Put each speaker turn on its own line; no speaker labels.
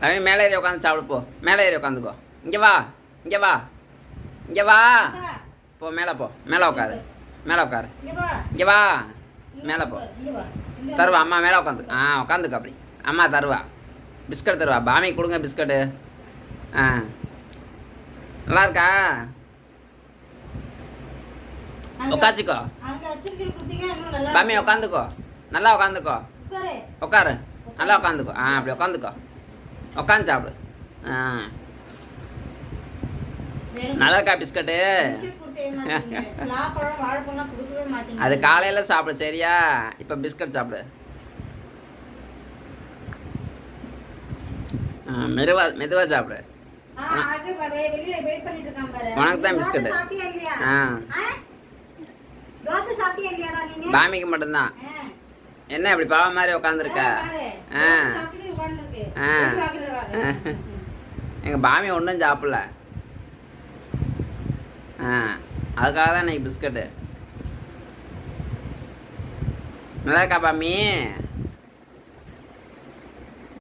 அவன் மேலே ஏறி உட்காந்து சாப்பிடு போ. மேலே ஏறி உட்காந்துக்கோ. இங்கே வா, இங்கே வா, இங்கே வா. போ மேலே போ. மேலே உட்காரு, மேலே உட்காரு. இங்கே வா, மேலே போ. தருவா அம்மா மேலே உட்காந்து. உட்காந்துக்கோ அப்படி. அம்மா தருவா, பிஸ்கட் தருவா. பாமிக்கு கொடுங்க பிஸ்கட்டு. நல்லா இருக்கா? உட்காச்சிக்கோ. பாமி உட்காந்துக்கோ, நல்லா உட்காந்துக்கோ. உட்காரு, நல்லா உட்காந்துக்கோ. அப்படி உட்காந்துக்கோ. உட்காந்து சாப்பிடு. நல்லா இருக்கா பிஸ்கட்டு? அது காலையில் சாப்பிடு சரியா? இப்போ பிஸ்கட் சாப்பிடு. மெதுவா சாப்பிடு. உனக்கு தான் பிஸ்கட்டு. பாமிக்கு மட்டும்தான். என்ன இப்படி பாவ மாதிரி உட்காந்துருக்க? எங்கள் பாமி ஒன்றும் சாப்பிடல. அதுக்காக தான் இன்னைக்கு பிஸ்கட்டு. நல்லா இருக்கா பாமி?